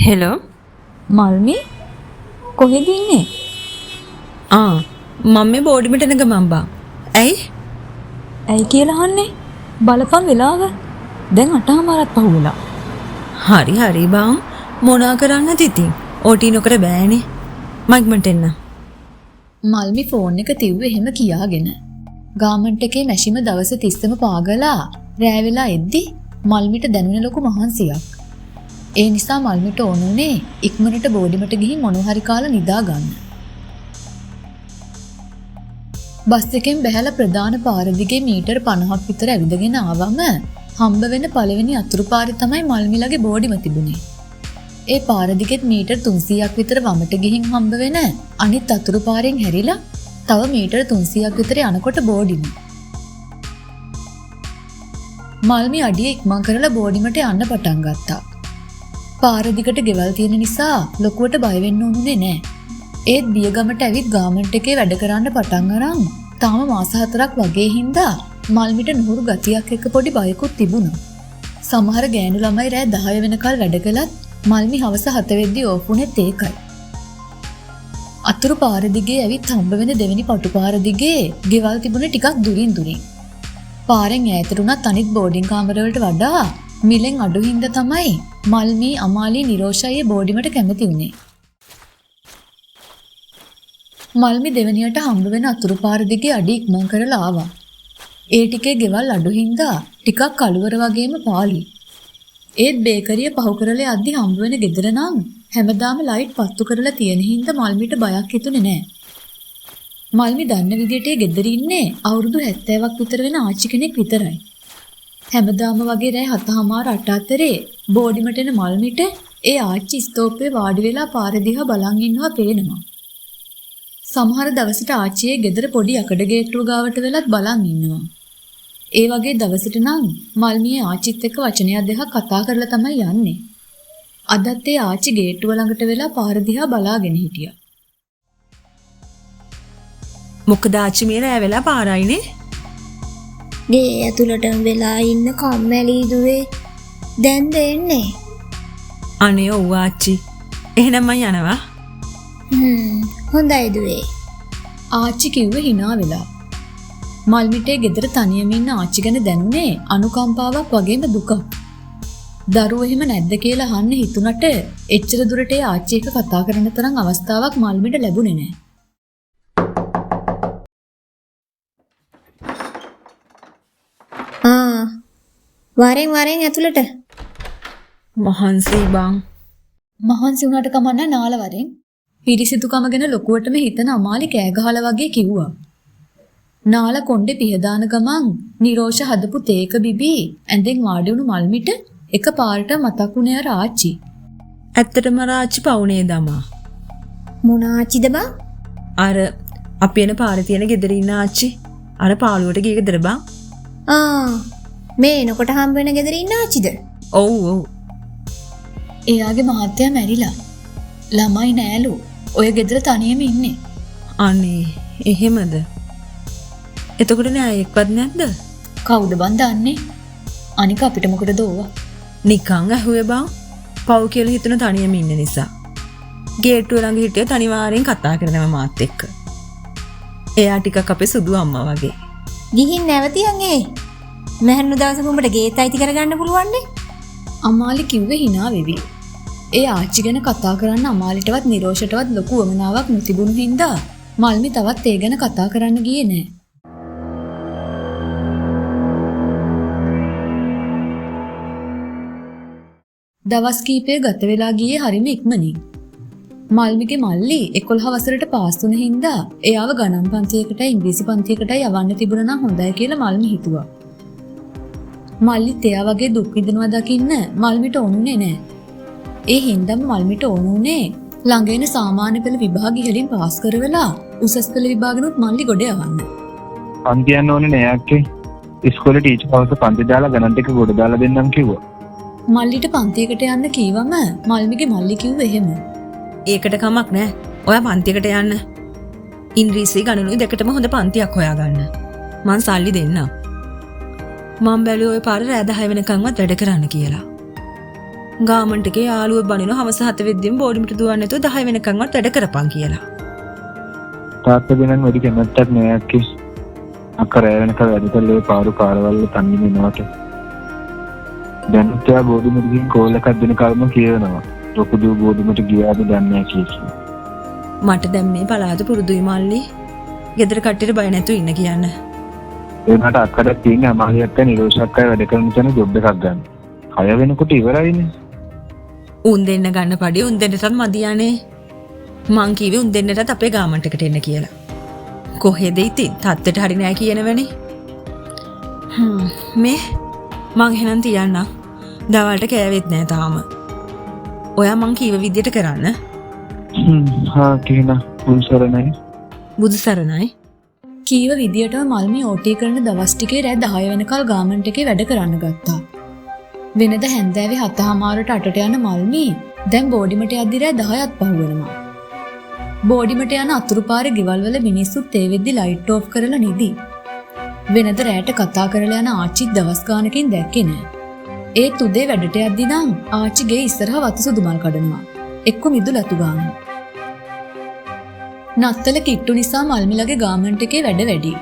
Hello මල්මි කොහෙද ඉන්නේ? මම මේ බෝඩිමට එන ගමන් බං. ඇයි කියලා අහන්නේ? බලපන් වෙලාව. දැන් 8:00මාරක් පහුවෙලා. හරි බං. මොනා කරන්නද ඉතින්? ඕටි නොකර බෑනේ. මයික්මන්ට එන්න. මල්මි ෆෝන් එක තිව්වේ එහෙම කියාගෙන. ගාමන්ට් එකේ මැෂිම දවස් 30ම පාගලා රෑ වෙලා එද්දි මල්මිට දැනුනේ ලොකු මහන්සියක්. ඒ නිසා මල්මිට ඕන උනේ ඉක්මනට බෝඩිමට ගිහින් මොනවා හරි කාලා නිදා ගන්න. බස් එකෙන් බැහැලා ප්‍රධාන පාර දිගේ මීටර් 50ක් විතර ඇවිදගෙන ආවම හම්බ වෙන පළවෙනි අතුරු පාරේ තමයි මල්මිලගේ බෝඩිම තිබුණේ. ඒ පාර දිගෙත් මීටර් 300ක් විතර වමට ගිහින් හම්බ වෙන අනිත් අතුරු පාරෙන් හැරිලා තව මීටර් 300ක් විතර යනකොට බෝඩිම. මල්මි අඩිය ඉක්මන් කරලා බෝඩිමට යන්න පටන් ගත්තා. පාර දිගට ගෙවල් තියෙන නිසා ලොකුවට බය වෙන්න ඕනුනේ නෑ. ඒත් බියගමට ඇවිත් ගාමන්ට් එකේ වැඩ කරන්න පටන් අරන් තාම මාස 4ක් වගේ හින්දා මල්මිට නුහුරු ගතියක් එක්ක පොඩි බයකුත් තිබුණා. සමහර ගෑනු ළමයි රෑ 10 වෙනකල් වැඩ කළත් මල්මි හවස 7 වෙද්දි ඕෆ් වුණෙත් ඒකයි. අතුරු පාර දිගේ ඇවිත් හම්බ වෙන දෙවෙනි පටු පාර දිගේ ගෙවල් තිබුණේ ටිකක් දුරින්. පාරෙන් ඈතට උනත් අනිත් බෝඩින් කාමරවලට වඩා මිලෙන් අඩු හින්දා තමයි මල්මි අමාලි නිරෝෂයේ බෝඩිමට කැමති වුණේ. මල්මි දෙවනියට හම්බ වෙන අතුරු පාර දිගේ අඩි ඉක්මන් කරලා ආවා. ඒ ටිකේ ගෙවල් අඩු හින්දා ටිකක් කළුවර වගේම පාළි. ඒත් බේකරිය පහු කරලා යද්දි හම්බ වෙන ගෙදර නම් හැමදාම ලයිට් පත්තු කරලා තියෙන හින්දා මල්මිට බයක් හිතුනේ නෑ. මල්මි දන්න විදිහට ඒ ගෙදර ඉන්නේ අවුරුදු 70ක් විතර වෙන ආච්චි කෙනෙක් විතරයි. හැමදාම වගේ රෑ 7:00-8 අතරේ බෝඩිමට එන මල්මිට ඒ ආච්චි ස්තෝප්පේ වාඩි වෙලා පාර දිහා බලන් ඉන්නවා පේනවා. සමහර දවසට ආච්චියේ ගෙදර පොඩි යකඩ ගේට්ටුව ගාවට වෙලත් බලන් ඉන්නවා. ඒ වගේ දවසට නම් මල්මියේ ආච්චිත් එක්ක වචනයක් දෙකක් කතා කරලා තමයි යන්නේ. අදත් ඒ ආච්චි ගේට්ටුව ළඟට වෙලා පාර දිහා බලාගෙන හිටියා. මොකද ආච්චි මේ රෑ වෙලා පාරයිනේ. ගේ ඇතුළටම වෙලා ඉන්න කම්මැලි දුවේ. දැන් දෙන්නේ. අනේ ඔව් ආච්චි. එහෙනම් මං යනවා. හොඳයි දුවේ. ආච්චි කිව්වේ hina වෙලා. මල්මිටේ ගෙදර තනියම ඉන්න ආච්චි ගැන දැනුනේ අනුකම්පාවක් වගේම දුකක්. දරුවෝ එහෙම නැද්ද කියලා අහන්න හිතුණට එච්චර දුරට ඒ ආච්චි එක්ක කතා කරන්න තරම් අවස්ථාවක් මල්මිට ලැබුණේ නැහැ. වරෙන් ඇතුළට. මහන්සි බං. මහන්සි වුණාට කමන්න නාල වරෙන්. පිරිසිදුකම ගැන ලොකුවටම හිතන අමාලි කෑ ගහලා වගේ කිව්වා. නාල කොණ්ඩේ පිහදාන ගමන් නිරෝෂ හදපු තේක බිබී ඇඳෙන් වාඩි වුණු මල්මිට එකපාරට මතක් වුණේ අර ආච්චි. ඇත්තටම ආච්චි පවුනේ දමා. මොන ආච්චිද බං? අර අපි එන පාරේ තියෙන ගෙදර ඉන්න ආච්චි. අර පාළුවට ගිය ගෙදර බං. මේ එනකොට හම්බ වෙන ගෙදර ඉන්න ආච්චිද? ඔව්. එයාගේ මහත්තයා මැරිලා. ළමයි නෑලු. ඔය ගෙදර තනියම ඉන්නේ. අනේ එහෙමද? එතකොට නෑ එක්වත් නැද්ද? කවුද බන් දන්නේ? අනික අපිට මොකටද ඕවා? නිකන් ඇහුවේ බං. පව් කියලා හිතන තනියම ඉන්න නිසා. ගේට්ටුව ළඟ හිටිය තනිවාරෙන් කතා කරනවා මාත් එක්ක. එයා ටිකක් අපේ සුදු අම්මා වගේ. ගිහින් නැවතියන් මැරුණු දවසක උඹට ගේත් අයිති කරගන්න පුළුවන්නේ? අමාලි කිව්වේ hina වෙවි. ඒ ආච්චි ගැන කතා කරන්න අමාලිටවත් නිරෝෂටවත් ලොකු වමනාවක් නොතිබුණු හින්දා මල්මි තවත් ඒ ගැන කතා කරන්න ගියේ නෑ. දවස් කීපය ගත වෙලා ගියේ හරිම ඉක්මනින්. මල්මිගේ මල්ලි 11 වසරට පාස් වුණ හින්දා එයාව ගණන් පන්තියකට ඉංග්‍රීසි පන්තියකට යවන්න තිබුණා නම් හොඳයි කියලා මල්මි හිතුවා. මල්ලිත් එයා වගේ දුක් විඳිනවා දකින්න මල්මිට ඕනුනේ නෑ. ඒ හින්දාම මල්මිට ඕනුනේ ළඟ එන සාමාන්‍ය පෙළ විභාග ඉහළින් පාස් කරවලා උසස් පෙළ විභාගෙනුත් මල්ලි ගොඩ යවන්න. පන්ති යන්න ඕනේ නෑ අක්කේ. ඉස්කෝලේ ටීචර් කවුරුත් පන්ති දාලා ගණන් ටික ගොඩ දාලා දෙන්නම් කිව්වා. මල්ලිට පන්තියකට යන්න කීවම මල්මිගේ මල්ලි කිව්වේ එහෙම. ඒකට කමක් නෑ. ඔයා පන්තියකට යන්න. ඉංග්‍රීසි ගණනුයි දෙකටම හොඳ පන්තියක් හොයාගන්න. මං සල්ලි දෙන්නම්. මම බැලුවේ ඔය පාර රෑ 10 වෙනකන්වත් වැඩ කරන්න කියලා. ගාමන්ට් එකේ යාළුවෝ බනින හවස 7 වෙද්දිම බෝඩිමට දුවන්නේ නැතුව 10 වෙනකන්වත් වැඩ කරපන් කියලා. තාත්තගේ නම් වැඩි කැමැත්තක් නෑ අක්කේ. අක්කා රැ වෙනකල් වැඩ කළේ පාරවල් තන්නේ වෙනවට. දැන් උත්යා බෝඩිමට ගිහින් කෝල් එකක් දෙන කල්ම කියනවා. ලොකු දූ බෝඩිමට ගියාද දන්නේ නැහැ කියලා. මට දැන් මේ පලාද පුරුදුයි මල්ලි. ගෙදර කට්ටියට බය නැතුව ඉන්න කියන්න. ඒකට අක්කට තියෙන අමාලියක්ක නිරෝෂක්කයි වැඩ කරන තැන ජොබ් එකක් ගන්න. 6 වෙනකොට ඉවරයිනේ. උන් දෙන්න ගන්න පඩිය උන් දෙන්නටත් මදියානේ. මං කිව්වේ උන් දෙන්නටත් අපේ ගාමන්ට් එකට එන්න කියලා. කොහෙද ඉතින් තාත්තට හරි නෑ කියනවනේ. මේ මං එහෙනම් තියන්නම්. දවල්ට කෑවෙත් නෑ තාම. ඔයා මං කීව විදියට කරන්න. හා කියනවා උන්සරණයි. බුදු සරණයි. කීව විදියටම මල්මි ඕටී කරන දවස් ටිකේ රෑ 10 වෙනකල් ගාමන්ට් එකේ වැඩ කරන්න ගත්තා. වෙනද හැන්දෑවේ 7:00ට 8ට යන මල්මි දැන් බෝඩිමට යද්දි රෑ 10ත් පහු වෙනවා. බෝඩිමට යන අතුරු පාරේ ගෙවල් වල මිනිස්සුත් ඒ වෙද්දි ලයිට් ඕෆ් කරලා නිදි. වෙනද රෑට කතා කරලා යන ආච්චිත් දවස් ගානකින් දැක්කේ නෑ. ඒත් උදේ වැඩට යද්දි නම් ආච්චිගේ ඉස්සරහා වතු සුදු මල් කඩනවා. එක්ක මිදුලතු ගානවා. නත්තල කිට්ටු නිසා මල්මිලගේ ගාමන්ට් එකේ වැඩ වැඩි.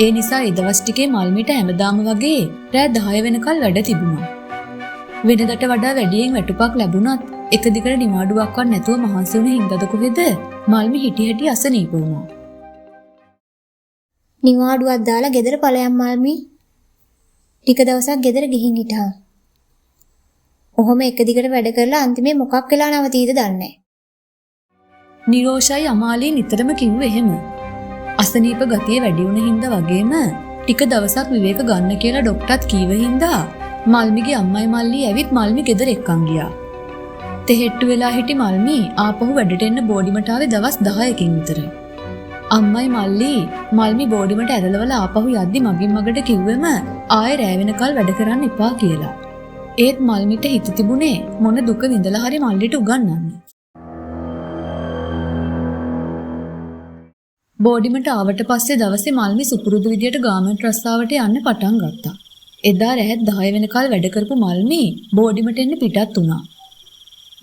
ඒ නිසා ඒ දවස් ටිකේ මල්මිට හැමදාම වගේ රෑ 10 වෙනකල් වැඩ තිබුණා. වෙනදට වඩා වැඩියෙන් වැටුපක් ලැබුණත් එක දිගට නිවාඩුවක්වත් නැතුව මහන්සි වුණ හින්දාද කොහෙද මල්මි හිටි හිටි අසනීප වුණා. නිවාඩුවක් දාලා ගෙදර ඵලයන් මල්මි. ටික දවසක් ගෙදර ගිහින් හිටා. ඔහොම එක දිගට වැඩ කරලා අන්තිමේ මොකක් වෙලා නවතීද දන්නේ නැහැ. නිරෝෂයි අමාලී නිතරම කිව්වේ එහෙම. අසනීප ගතිය වැඩි වුණ හින්දා වගේම ටික දවසක් විවේක ගන්න කියලා ડોක්ටර්ත් කීව හින්දා මල්මිගේ අම්මයි මල්ලි ඇවිත් මල්මි ගෙදර එක්කන් ගියා. තෙහෙට්ටු වෙලා හිටි මල්මි ආපහු වැඩට එන්න බෝඩිමට ආවේ දවස් 10කින් විතර. අම්මයි මල්මි බෝඩිමට ඇරලවල ආපහු යද්දි මගින් මගට කිව්වෙම ආයෙ රෑ වෙනකල් වැඩ කරන්න එපා කියලා. ඒත් මල්මිට හිත තිබුණේ මොන දුක විඳලා හරි මල්ලිට උගන්වන්න. බෝඩිමට ආවට පස්සේ දවසේ මල්මි සුපුරුදු විදියට ගාමන්ට් රස්සාවට යන්න පටන් ගත්තා. එදා රෑ 10 වෙනකල් වැඩ කරපු මල්මි බෝඩිමට එන්න පිටත් වුණා.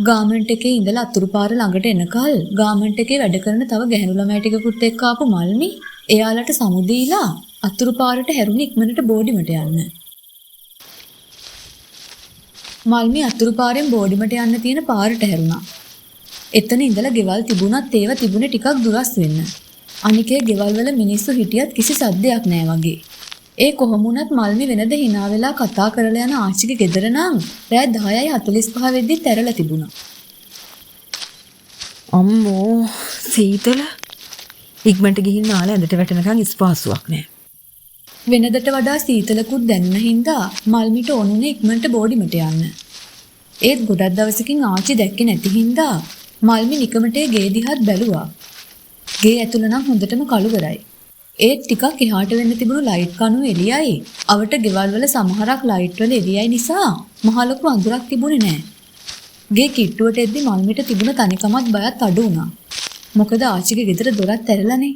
ගාමන්ට් එකේ ඉඳලා අතුරු පාර ළඟට එනකල් ගාමන්ට් එකේ වැඩ කරන තව ගැහැණු ළමයි ටිකකුත් එක්ක ආපු මල්මි එයාලට සමුදීලා අතුරු පාරට හැරුණි ඉක්මනට බෝඩිමට යන්න. මල්මි අතුරු පාරෙන් බෝඩිමට යන්න තියෙන පාරට හැරුණා. එතන ඉඳලා ගෙවල් තිබුණත් ඒව තිබුණේ ටිකක් දුරස් වෙන්න. අනිකේ ගෙවල් වල මිනිස්සු හිටියත් කිසි සද්දයක් නෑ වගේ. ඒ කොහොම වුණත් මල්මි වෙනද hina වෙලා කතා කරලා යන ආච්චිගේ ගෙදර නම් රෑ 10:45 වෙද්දි තැරලා තිබුණා. අම්මෝ සීතල ඉක්මනට ගිහින් නාල ඇඳට වැටෙනකන් ස්පාසුවක් නෑ. වෙනදට වඩා සීතලකුත් දැනෙන හින්දා මල්මිට ඕනුනේ ඉක්මනට බෝඩිමට යන්න. ඒත් ගොඩක් දවසකින් ආච්චි දැක්කේ නැති හින්දා මල්මි නිකමටේ ගේ දිහාත් බැලුවා. ගේ ඇතුළ නම් හොඳටම කළුවරයි. ඒත් ටිකක් එහාට වෙන්න තිබුණු ලයිට් කණුව එළියයි. අවට ගෙවල් වල සමහරක් ලයිට් වල එළියයි නිසා මහ ලොකු අඳුරක් තිබුණේ නැහැ. ගේ කිට්ටුවට එද්දි මල්මිට තිබුණ තනිකමත් බයත් අඩු වුණා. මොකද ආච්චිගේ ගෙදර දොරත් ඇරලානේ.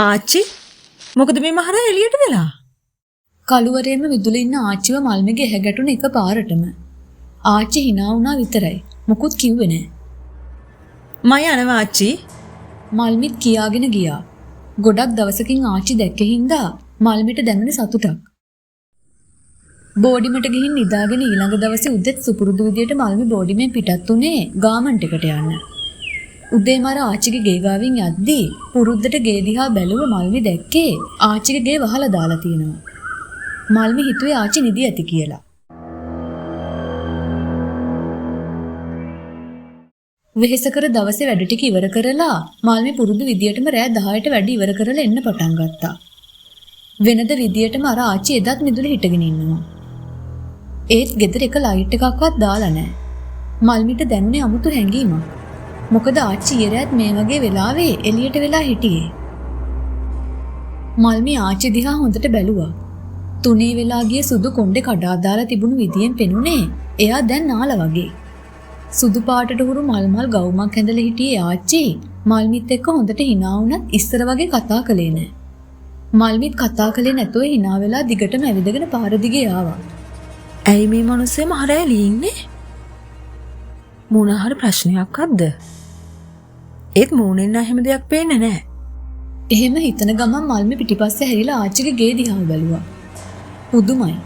ආච්චි මොකද මේ මහරා එළියට වෙලා? කළුවරේම විදුලි ඉන්න ආච්චිව මල්මිගේ ඇහැ ගැටුණ එක පාරටම. ආච්චි hina වුණා විතරයි. මොකුත් කිව්වේ නැහැ. මම යනවා ආච්චි. මල්මිත් කියාගෙන ගියා. ගොඩක් දවසකින් ආච්චි දැක්කේ හින්දා මල්මිට දැනුනේ සතුටක්. බෝඩිමට ගිහින් නිදාගෙන ඊළඟ දවසේ උදේත් සුපුරුදු විදියට මල්මි බෝඩිමෙන් පිටත් උනේ ගාමන්ට් එකට යන්න. උදේම ආච්චිගේ ගේ ගාවින් යද්දී පුරුද්දට ගේ දිහා බැලුව මල්මි දැක්කේ ආච්චිගේ ගේ වහලා දාලා තියෙනවා. මල්මි හිතුවේ ආච්චි නිදි ඇති කියලා. වෙහෙසකර දවසේ වැඩ ටික ඉවර කරලා මල්මි පුරුදු විදියටම රෑ 10ට වැඩ ඉවර කරලා එන්න පටන් ගත්තා. වෙනද විදියටම අර ආච්චි එදත් මිදුලේ හිටගෙන ඉන්නවා. ඒත් ගෙදර එක ලයිට් එකක්වත් දාලා නැහැ. මල්මිට දැනුනේ අමුතු හැඟීමක්. මොකද ආච්චි ඊරෑත් මේ වගේ වෙලාවේ එළියට වෙලා හිටියේ. මල්මි ආච්චි දිහා හොඳට බැලුවා. තුනී වෙලා ගිය සුදු කොණ්ඩේ කඩා දාලා තිබුණු විදියෙන් පෙනුනේ එයා දැන් නාලා වගේ. සුදු පාටට හුරු මල්මල් ගවුමක් ඇඳලා හිටියේ ආච්චි මල්මිත් එක්ක හොඳට hina වුණත් ඉස්සර වගේ කතා කළේ නැහැ. මල්මිත් කතා කළේ නැතුව hina වෙලා දිගටම ඇවිදගෙන පාර දිගේ ආවා. ඇයි මේ මිනිස්සේ මහරෑලි ඉන්නේ? මොන හරි ප්‍රශ්නයක් අද්ද? ඒත් මූණෙන් එහෙම දෙයක් පේන්නේ නැහැ. එහෙම හිතන ගමන් මල්මි පිටිපස්සේ හැරිලා ආච්චිගේ ගේ දිහා බැලුවා. පුදුමයි.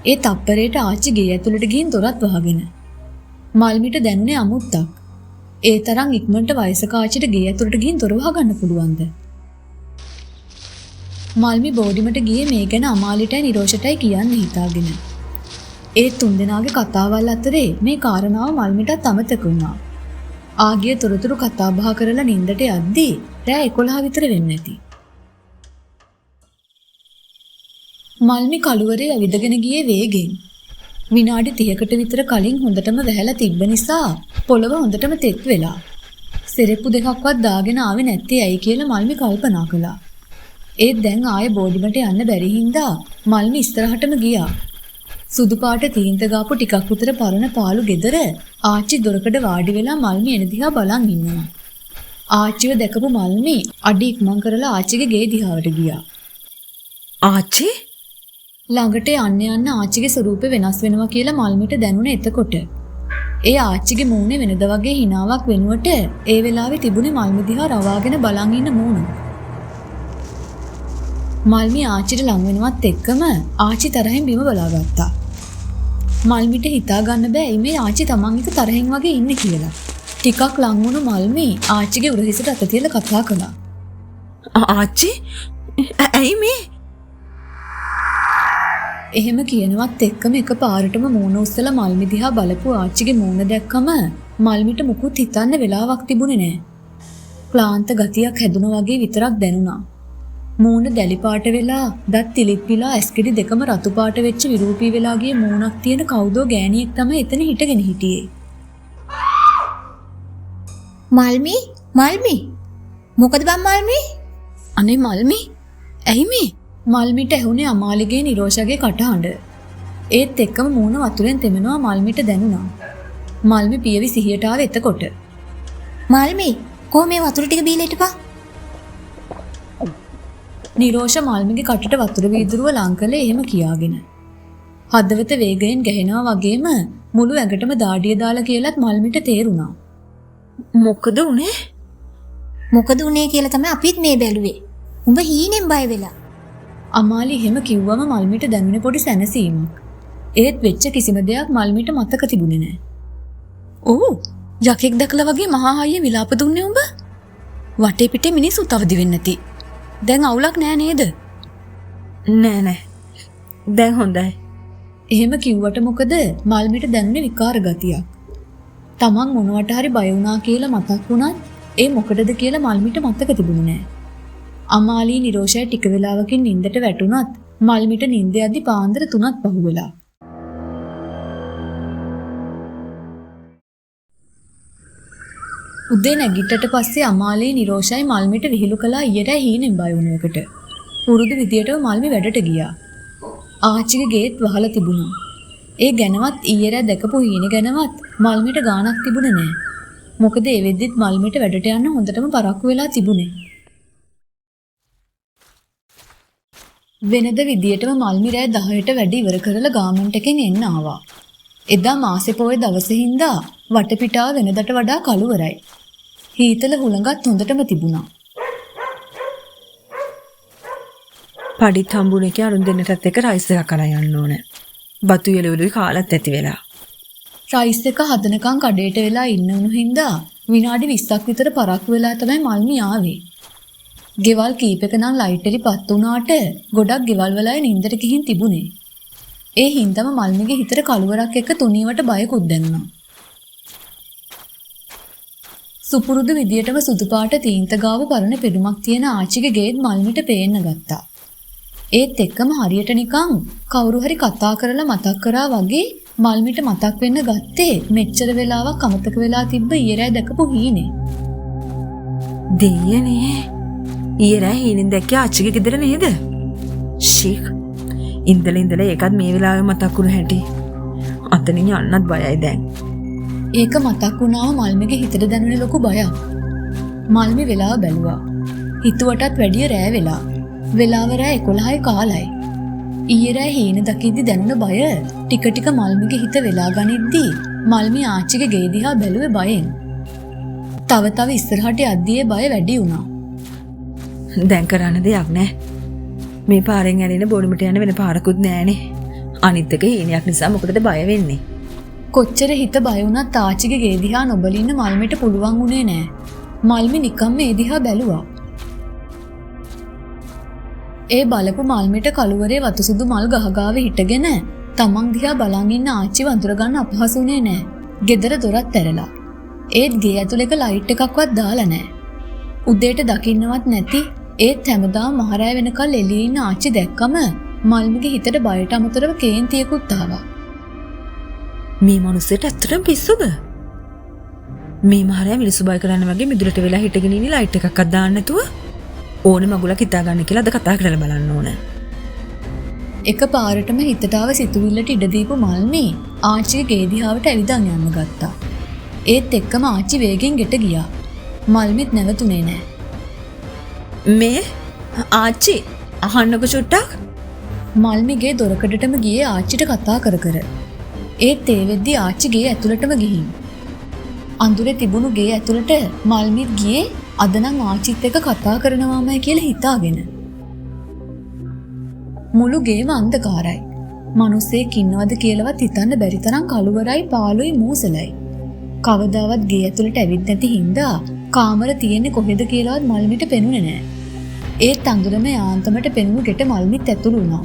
ඒ තප්පරේට ආච්චි ගේ ඇතුළට ගිහින් දොරත් වහගෙන. මල්මිට දැනුනේ අමුත්තක්. ඒ තරම් ඉක්මනට වයසක ආච්චිට ගේ ඇතුළට ගිහින් දොර වහගන්න පුළුවන්ද? මල්මි බෝඩිමට ගියේ මේ ගැන අමාලිටයි නිරෝෂටයි කියන්න හිතාගෙන. ඒ තුන්දෙනාගේ කතාවල් අතරේ මේ කාරණාව මල්මිටත් අමතක වුණා. ආගිය තොරතුරු කතා බහ කරලා නින්දට යද්දී රෑ 11 විතර වෙන්න ඇති. මල්මි කළුවරේ ඇවිදගෙන ගියේ වේගෙන්. විනාඩි 30කට විතර කලින් හොඳටම වැහැලා තිබ්බ නිසා පොළව හොඳටම තෙත් වෙලා. සෙරෙප්පු දෙකක්වත් දාගෙන ආවේ නැත්තේ ඇයි කියලා මල්මි කල්පනා කළා. ඒත් දැන් ආයේ බෝඩිමට යන්න බැරි හින්දා මල්මි ඉස්සරහටම ගියා. සුදු පාට තීන්ත ගාපු ටිකක් විතර පරණ පාළු ගෙදර ආච්චි දොරකඩ වාඩි වෙලා මල්මි එන දිහා බලන් ඉන්නවා. ආච්චිව දැකපු මල්මි අඩි ඉක්මන් කරලා ආච්චිගේ ගේ දිහාවට ගියා. ආච්චි ළඟට යන්න ආච්චිගේ ස්වරූපය වෙනස් වෙනවා කියලා මල්මිට දැනුනේ එතකොට. ඒ ආච්චිගේ මූණේ වෙනද වගේ හිනාවක් වෙනුවට ඒ වෙලාවේ තිබුණේ මල්මි දිහා රවාගෙන බලන් ඉන්න මූණ. මල්මි ආච්චිට ලං වෙනවත් එක්කම ආච්චි තරහින් බිම බලාගත්තා. මල්මිට හිතා ගන්න බෑ මේ ආච්චි තමන් එක තරහින් වගේ ඉන්නේ කියලා. ටිකක් ලං වුණු මල්මි ආච්චිගේ උරහිසට අත තියලා කතා කළා. ආච්චි ඇයි මේ? එහෙම කියනවත් එක්කම එකපාරටම මූණ උස්සලා මල්මි දිහා බලපු ආච්චිගේ මූණ දැක්කම මල්මිට මුකුත් හිතන්න වෙලාවක් තිබුණේ නෑ. ක්ලාන්ත ගතියක් හැදුනා වගේ විතරක් දැනුණා. මූණ දැලි පාට වෙලා, දත් තිලිප්පිලා, ඇස්කිරි දෙකම රතු පාට වෙච්ච විරූපී වෙලා ගිය මූණක් තියෙන කවුදෝ ගෑණියෙක් තමයි එතන හිටගෙන හිටියේ. මල්මි මල්මි මොකද බං මල්මි? අනේ මල්මි ඇයි මේ? මල්මිට ඇහුනේ අමාලිගේ නිරෝෂගේ කටහඬ. ඒත් එක්කම මූණ වතුරෙන් තෙමෙනවා මල්මිට දැනුණා. මල්මි පියවි සිහියට ආව එතකොට. මල්මි කොහොම මේ වතුර ටික බීලා හිටපන්? නිරෝෂ මල්මිගේ කටට වතුර වීදුරුව ලං කළේ එහෙම කියාගෙන. හදවත වේගයෙන් ගැහෙනවා වගේම මුළු ඇඟටම දාඩිය දාලා කියලත් මල්මිට තේරුණා. මොකද උනේ? මොකද උනේ කියලා තමයි අපිත් මේ බැලුවේ. උඹ හීනෙන් බය වෙලා. අමාලි එහෙම කිව්වම මල්මිට දැනුනේ පොඩි සැනසීමක්. ඒත් වෙච්ච කිසිම දෙයක් මල්මිට මතක තිබුණේ නැහැ. "ඕ, යකෙක් දැකලා වගේ මහා හයිය විලාප දුන්නේ උඹ? වටේ පිටේ මිනිස්සු තවදි වෙන්නේ නැති. දැන් අවුලක් නෑ නේද?" නෑ. දැන් හොඳයි. එහෙම කිව්වට මොකද මල්මිට දැනුනේ විකාර ගතියක්. තමන් මොනවට හරි බය වුණා කියලා මතක් වුණත් ඒ මොකටද කියලා මල්මිට මතක තිබුණේ නෑ. අමාලි නිරෝෂය ටික වෙලාවකින් නිින්දට වැටුණත් මල්මිට නිින්ද යද්දි පාන්දර 3ක් පහුවෙලා. උදේ නැගිට්ටට පස්සේ අමාලි නිරෝෂයි මල්මිට විහිළු කළා ඊයට හීනෙන් බය වුණ එකට. පුරුදු විදියටම මල්මි වැඩට ගියා. ආච්චිගේ ගේට් වහලා තිබුණා. ඒ ගැනවත් ඊයේ දැකපු හීන ගැනවත් මල්මිට ගාණක් තිබුණේ නෑ. මොකද ඒ වෙද්දිත් මල්මිට වැඩට යන්න හොඳටම පරක්කු වෙලා තිබුණේ. වෙනද විදියටම මල්මි රෑ 10ට වැඩ ඉවර කරලා ගාමන්ට් එකෙන් එන්න ආවා. එදා මාසේ පොයේ දවසේ හින්දා වටපිටාව වෙනදට වඩා කළුවරයි. හීතල හුළඟත් හොඳටම තිබුණා. පඩිත් හම්බුනේ කිය අරුන් දෙන්නටත් එක රයිස් එකක් කරන් යන්න ඕනේ. බතු එළවලුයි කාලත් ඇති වෙලා. රයිස් එක හදනකම් කඩේට වෙලා ඉන්න උණු හින්දා විනාඩි 20ක් විතර පරක්කු වෙලා තමයි මල්මි ආවේ. ගෙවල් කීපක නම් ලයිට් එලිපත් වුණාට ගොඩක් ගෙවල් වලයි නින්දට ගිහින් තිබුණේ. ඒ හින්දාම මල්මිගේ හිතට කළුවරක් එක්ක තුනීවට බයකුත් දැනුණා. සුපුරුදු විදියටම සුදු පාට තීන්ත ගාව පරණ පෙඩුමක් තියෙන ආච්චිගේ ගේට් මල්මිට පේන්න ගත්තා. ඒත් එක්කම හරියට නිකන් කවුරු හරි කතා කරලා මතක් කරා වගේ මල්මිට මතක් වෙන්න ගත්තේ මෙච්චර වෙලාවක් අමතක වෙලා තිබ්බ ඊයේ දැකපු හීනේ. දෙයනේ. ඊයේ හීනෙන් දැක්කේ ආච්චිගේ ගෙදර නේද? ෂීක්. ඉඳලා ඒකත් මේ වෙලාවේ මතක් වුණ හැටි. අතනින් යන්නත් බයයි දැන්. ඒක මතක් වුණාම මල්මිගේ හිතට දැනුනේ ලොකු බයක්. මල්මි වෙලාව බැලුවා. හිතුවටත් වැඩිය රෑ වෙලා. වෙලාව රෑ 11යි කාලයි. ඊයේ රෑ හීන දකිද්දි දැනුණ බය ටික ටික මල්මිගේ හිත වෙලා ගනිද්දි මල්මි ආච්චිගේ ගේ දිහා බැලුවේ බයෙන්. තව තව ඉස්සරහට යද්දී ඒ බය වැඩි වුණා. දැන් කරන්න දෙයක් නැහැ. මේ පාරෙන් ඇලෙන බොරුමට යන වෙන පාරකුත් නැහනේ. අනිත් එක හීනයක් නිසා මොකටද බය වෙන්නේ? කොච්චර හිත බය වුණත් ආච්චිගේ ගේ දිහා නොබලින්න මල්මිට පුළුවන් වුණේ නෑ. මල්මි නිකම්ම ඒ දිහා බැලුවා. ඒ බලපු මල්මිට කළුවරේ වතුසුදු මල් ගහගාව හිටගෙන තමන් දිහා බලන් ඉන්න ආච්චි වඳුර ගන්න අපහසුුනේ නෑ. ගෙදර දොරත් ඇරලා. ඒත් ගේ ඇතුළේ ලයිට් එකක්වත් දාලා නෑ. උදේට දකින්නවත් නැති ඒත් හැමදාම මහරෑ වෙනකල් එළියේ ඉන්න ආච්චි දැක්කම මල්මිගේ හිතට බයට අමතරව කේන්තියකුත් ආවා. මේ මිනිස්සෙට ඇත්තටම පිස්සුද? මේ මහරයා මිනිස්සු බය කරන්න වගේ මිදුලට වෙලා හිටගෙන ඉන්නේ ලයිට් එකක්වත් දාන්න නැතුව ඕනේ මගුලක් හිතා ගන්න කියලා අද කතා කරලා බලන්න ඕන. එක පාරටම හිතට ආව සිතුවිල්ලට ඉඩ දීපු මල්මි ආච්චිගේ ගේ දිහාවට ඇවිදන් යන්න ගත්තා. ඒත් එක්කම ආච්චි වේගෙන් ගෙට ගියා. මල්මිත් නැවතුනේ නෑ. මේ ආච්චි අහන්නකො චුට්ටක්. මල්මිගේ දොරකඩටම ගියේ ආච්චිට කතා කර කර. ඒත් ඒ වෙද්දි ආච්චි ගේ ඇතුළටම ගිහින්. අඳුරේ තිබුණු ගේ ඇතුළට මල්මිත් ගියේ අද නම් ආච්චිත් එක්ක කතා කරනවාමයි කියලා හිතාගෙන. මුළු ගේම අන්ධකාරයි. මිනිස්සෙක් ඉන්නවද කියලාවත් හිතන්න බැරි තරම් කළුවරයි පාළුයි මූසලයි. කවදාවත් ගේ ඇතුළට ඇවිත් නැති හින්දා කාමර තියෙන්නේ කොහෙද කියලාවත් මල්මිට පෙනුනේ නෑ. ඒත් අඳුරම යාන්තමට පෙනුණු ගෙට මල්මිත් ඇතුළු වුණා.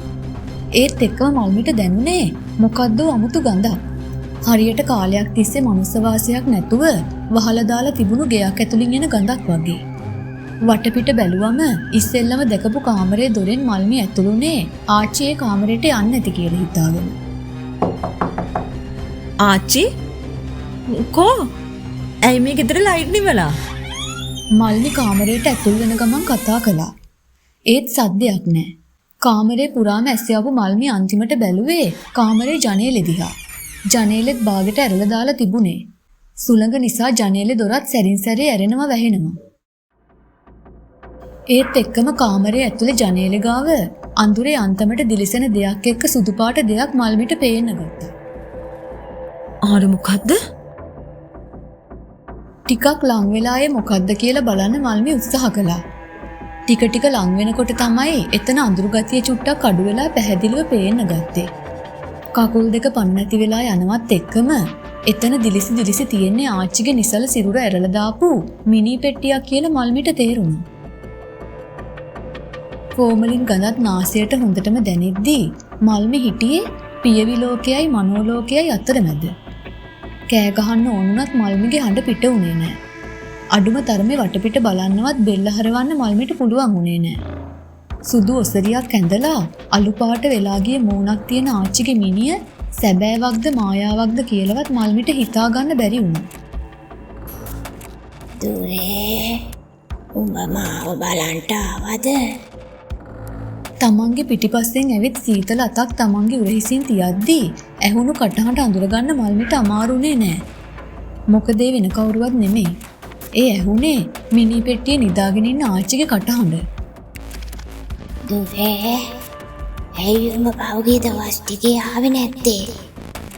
ඒත් එක්කම මල්මිට දැනුනේ මොකද්ද අමුතු ගඳක්. හරියට කාලයක් තිස්සේ මනුස්ස වාසයක් නැතුව වහලා දාලා තිබුණු ගෙයක් ඇතුලින් එන ගඳක් වගේ. වටපිට බැලුවම ඉස්සෙල්ලම දැකපු කාමරේ දොරෙන් මල්මි ඇතුළුනේ ආච්චි ඒ කාමරේට යන්නේ නැති කියලා හිතාගෙන. ආච්චි කෝ ඇයි මේ ගෙදර ලයිට් නිවලා? මල්මි කාමරේට ඇතුල් වෙන ගමන් කතා කළා. ඒත් සද්දයක් නැහැ. කාමරේ පුරාම ඇස්යාපු මල්මි අන්තිමට බැලුවේ කාමරේ ජනේලෙ දිහා. ජනේලෙත් බාගෙට ඇරලා දාලා තිබුණේ. සුළඟ නිසා ජනේලෙ දොරත් සැරින් සැරේ ඇරෙනවා වැහෙනවා. ඒත් එක්කම කාමරේ ඇතුලේ ජනේලෙ ගාව අඳුරේ අන්තමට දිලිසෙන දෙයක් එක්ක සුදු පාට දෙයක් මල්මිට පේන්න ගත්තා. ආර මොකද්ද? ටිකක් ලං වෙලා ඒ මොකද්ද කියලා බලන්න මල්මි උත්සාහ කළා. ටික ටික ලං වෙනකොට තමයි එතන අඳුරු ගතිය චුට්ටක් අඩු වෙලා පැහැදිලිව පේන්න ගත්තේ. කකුල් දෙක පණ නැති වෙලා යනවත් එක්කම එතන දිලිසි දිලිසි තියෙන්නේ ආච්චිගේ නිසල සිරුර ඇරලා දාපු මිනි පෙට්ටියක් කියලා මල්මිට තේරුණා. ෆෝමලින් ගඳත් නාසයට හොඳටම දැනෙද්දී මල්මි හිටියේ පියවි ලෝකයයි මනෝ ලෝකයයි අතරමැද. කෑ ගහන්න ඕනුනත් මල්මිගේ හඬ පිට උනේ නැහැ. අඩුම තරමේ වටපිට බලන්නවත් බෙල්ල හරවන්න මල්මිට පුළුවන් උනේ නැහැ. සුදු ඔසරියක් ඇඳලා අලු පාට වෙලා ගිය මූණක් තියෙන ආච්චිගේ මිනිය සැබෑවක්ද මායාවක්ද කියලාවත් මල්මිට හිතා ගන්න බැරි වුණා. දුරේ උඹ මාව බලන්ට ආවද? තමන්ගේ පිටිපස්සෙන් ඇවිත් සීතල අතක් තමන්ගේ උරහිසින් තියද්දී ඇහුණු කටහඬ අඳුරගන්න මල්මිට අමාරුනේ නෑ. මොකද ඒ වෙන කවුරුවත් නෙමෙයි. ඒ ඇහුනේ මිනි පෙට්ටියේ නිදාගෙන ඉන්න ආච්චිගේ කටහඬ. දුවේ ඇයි උඹ පහුගිය දවස් ටිකේ ආවේ නැත්තේ?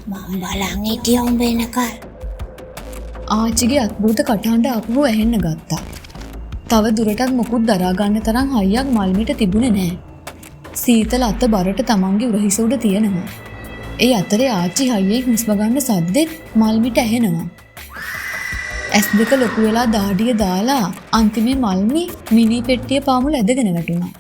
මම බලන් හිටියා උඹ එනකල්. ආච්චිගේ අත්භූත කටහඬ ආපහු ඇහෙන්න ගත්තා. තව දුරටත් මොකුත් දරා ගන්න තරම් හයියක් මල්මිට තිබුණේ නෑ. සීතල අත බරට තමන්ගේ උරහිස උඩ තියෙනවා. ඒ අතරේ ආච්චි හයියෙන් හුස්ම ගන්න සද්දෙත් මල්මිට ඇහෙනවා. ඇස් දෙක ලොකු වෙලා දාඩිය දාලා අන්තිමේ මල්මි මිනි පෙට්ටිය පාමුල ඇදගෙන වැටුණා.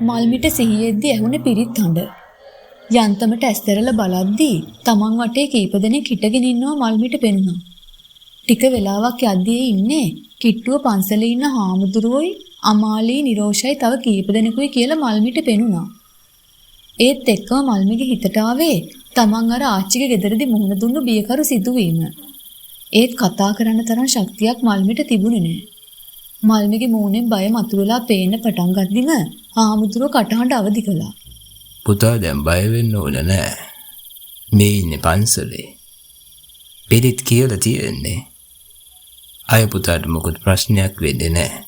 මල්මිට සිහියෙද්දී ඇහුනේ පිරිත් හඬ. යන්තමට ඇස්තරල බලද්දී තමන් වටේ කීප දෙනෙක් හිටගෙන ඉන්නවා මල්මිට පෙනුණා. ටික වෙලාවක් යද්දී ඉන්නේ කිට්ටුව පන්සලේ ඉන්න හාමුදුරුවෝයි අමාලී නිරෝෂයි තව කීප දෙනෙකුයි කියලා මල්මිට පෙනුණා. ඒත් එක්කම මල්මිගේ හිතට ආවේ තමන් අර ආච්චිගේ ගෙදරදී මුහුණ දුන්නු බියකරු සිදුවීම. ඒත් කතා කරන්න තරම් ශක්තියක් මල්මිට තිබුණේ නෑ. මල්මිගේ මූණෙන් බය මතුවලා පේන්න පටන් ගද්දිම හාමුදුරුවෝ කටහඬ අවදි කළා. පුතා දැන් බය වෙන්න ඕන නෑ. මේ ඉන්නේ පන්සලේ. පිරිත් කියලා තියෙන්නේ. අය පුතාට මොකුත් ප්‍රශ්නයක් වෙන්නේ නැහැ.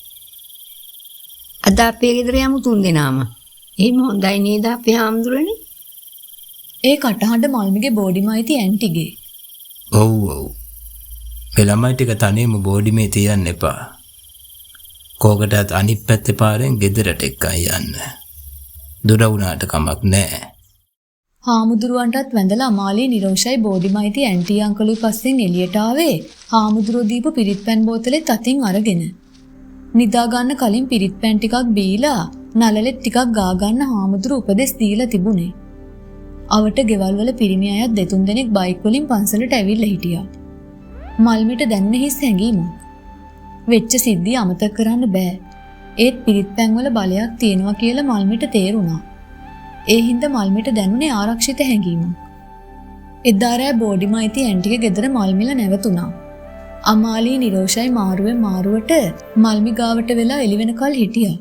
අද අපේ ගෙදර යමු 3 දෙනාම. එහෙම හොඳයි නේද අපේ හාමුදුරනේ? ඒ කටහඬ මල්මිගේ බෝඩිමයිති ඇන්ටිගේ. ඔව් ඔව්. මේ ළමයි ටික තනියම බෝඩිමේ තියන්න එපා. කෝකටත් අනිත් පැත්තේ පාරෙන් ගෙදරට එක්කන් යන්න. දුර වුණාට කමක් නැහැ. හාමුදුරුවන්ටත් වැඳලා අමාලී නිරෝෂයි බෝඩිමයිති ඇන්ටි අංකලුයි පස්සෙන් එළියට ආවේ හාමුදුරුවෝ දීපු පිරිත් පැන් බෝතලෙත් අතින් අරගෙන. නිදා ගන්න කලින් පිරිත් පැන් ටිකක් බීලා නළලෙත් ටිකක් ගා ගන්න හාමුදුරුවෝ උපදෙස් දීලා තිබුණේ. අවට ගෙවල් වල පිරිමි අයත් 2-3 දෙනෙක් බයික් වලින් පන්සලට ඇවිල්ලා හිටියා. මල්මිට දැනුනේ හිස් හැඟීමක්. වෙච්ච සිද්ධිය අමතක කරන්න බෑ. ඒත් පිරිත් පැන් වල බලයක් තියෙනවා කියලා මල්මිට තේරුණා. ඒ හින්දා මල්මිට දැනුනේ ආරක්ෂිත හැඟීමක්. එදා රෑ බෝඩිමයිති ඇන්ටිගේ ගෙදර මල්මිල නැවතුණා. අමාලී නිරෝෂයි මාරුවෙන් මාරුවට මල්මි ගාවට වෙලා එළි වෙනකල් හිටියා.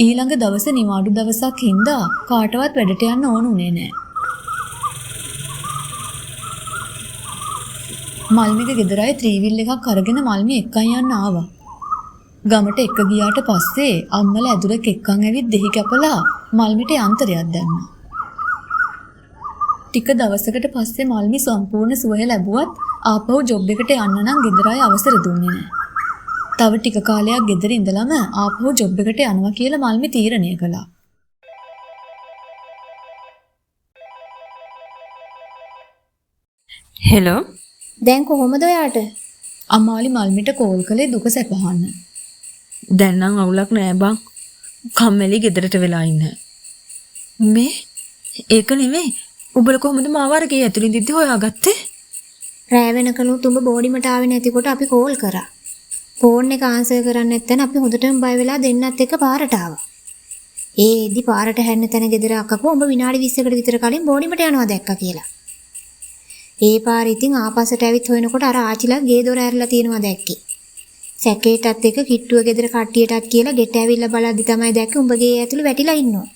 ඊළඟ දවසේ නිවාඩු දවසක් හින්දා කාටවත් වැඩට යන්න ඕන උනේ නෑ. මල්මිගේ ගෙදර අය ත්‍රිවිල් එකක් අරගෙන මල්මි එක්කන් යන්න ආවා. ගමට එක ගියාට පස්සේ අම්මලා ඇදුරක එක්කන් ඇවිත් දෙහි කැපලා මල්මිට යන්ත්‍රයක් දැම්මා. ටික දවසකට පස්සේ මල්මි සම්පූර්ණ සුවය ලැබුවත් ආපහු ජොබ් එකට යන්න නම් ගෙදර අය අවසර දුන්නේ නැහැ. තව ටික කාලයක් ගෙදර ඉඳලම ආපහු ජොබ් එකට යනවා කියලා මල්මි තීරණය කළා. හෙලෝ. දැන් කොහොමද ඔයාට? අමාලි මල්මිට කෝල් කළේ දුක සැපහන්න. දැන් නම් අවුලක් නෑ බං. කම්මැලි ගෙදරට වෙලා ඉන්න. මේ ඒක නෙමෙයි. උඹලා කොහොමද මාව අරගේ ඇතුලින් දිද්දි හොයාගත්තේ? රෑ වෙනකනුත් උඹ බෝඩිමට ආවේ නැතිකොට අපි කෝල් කරා. ෆෝන් එක ආන්සර් කරන්නේ නැත්නම් අපි හොඳටම බය වෙලා දෙන්නත් එක්ක පාරට ආවා. ඒදි පාරට හැරෙන තැන ගෙදර අක්කපුව උඹ විනාඩි 20කට විතර කලින් බෝඩිමට යනවා දැක්කා කියලා. ඒ පාරේ ඉතින් ආපස්සට ඇවිත් හොයනකොට අර ආච්චිලා ගේ දොර ඇරලා තියෙනවා දැක්කේ. සැකේටත් එක කිට්ටුව ගෙදර කට්ටියටත් කියලා ගෙට ඇවිල්ලා බලද්දි තමයි දැක්කේ උඹ ගේ ඇතුළේ වැටිලා ඉන්නවා.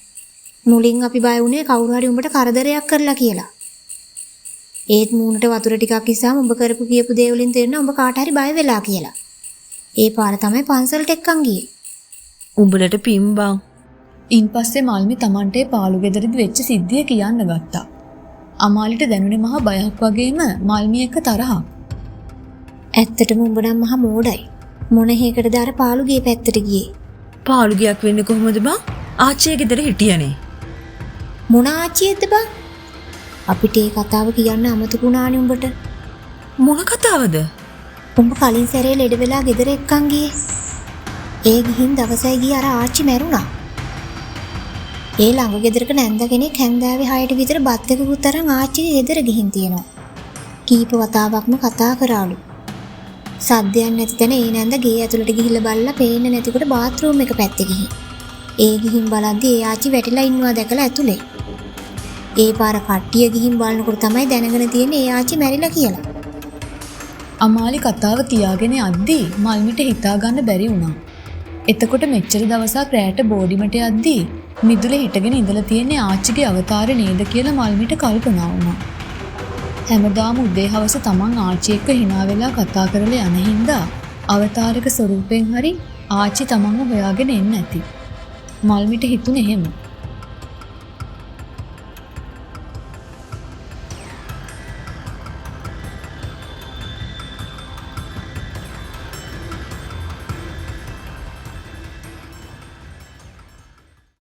මුලින් අපි බය වුණේ කවුරු හරි උඹට කරදරයක් කරලා කියලා. ඒත් මූණට වතුර ටිකක් ඉස්සාම උඹ කරපු කියපු දේ වලින් තේරෙනවා උඹ කාට හරි බය වෙලා කියලා. ඒ පාර තමයි පන්සලට එක්කන් ගියේ. උඹලට පින් බං. ඉන්පස්සේ මල්මි Tamante පාළු ගෙදරදි වෙච්ච සිද්ධිය කියන්න ගත්තා. අමාලිට දැනුනේ මහා බයක් වගේම මල්මි එක්ක තරහක්. ඇත්තටම උඹ නම් මහා මෝඩයි. මොන හේකටද අර පාළු ගේ පැත්තට ගියේ? පාළු ගියක් වෙන්නේ කොහොමද බං? ආච්චිගේ ගෙදර හිටියනේ. මොන ආච්චියද බං? අපිට ඒ කතාව කියන්න අමතකුණානේ උඹට. මොන කතාවද? උඹ කලින් සැරේ ලෙඩ වෙලා ගෙදර එක්කන් ගියේ. ඒ ගිහින් දවසයි ගිය අර ආච්චි මැරුණා. ඒ ළඟ ගෙදරක නැන්ද කෙනෙක් හැන්දෑවේ 6ට විතර බත් එකකුත් අරන් ආච්චිගේ ගෙදර ගිහින් තියෙනවා. කීප වතාවක්ම කතා කරාලු. සද්දයක් නැති තැන ඒ නැන්ද ගේ ඇතුළට ගිහිල්ලා බලලා පේන්නේ නැතිකොට බාත් รู එක පැත්තේ ගිහින්. ඒ ගිහින් බලද්දී ඒ ආච්චි වැටිලා ඉන්නවා දැකලා ඇතුලේ. ඒ පාර කට්ටිය ගිහින් බලනකොට තමයි දැනගෙන තියෙන්නේ ඒ ආච්චි මැරිලා කියලා. අමාලි කතාව කියාගෙන යද්දී මල්මිට හිතා ගන්න බැරි වුණා. එතකොට මෙච්චර දවසක් රැට බෝඩිමට යද්දී මිදුලේ හිටගෙන ඉඳලා තියෙන්නේ ආච්චිගේ අවතාරේ නේද කියලා මල්මිට කල්පනා වුණා. හැමදාම උදේ හවස තමන් ආච්චි එක්ක hina වෙලා කතා කරලා යන හින්දා අවතාරක ස්වරූපෙන් හරි ආච්චි තමන්ව හොයාගෙන එන්නේ නැති. මල්මිට හිතුනේ එහෙම.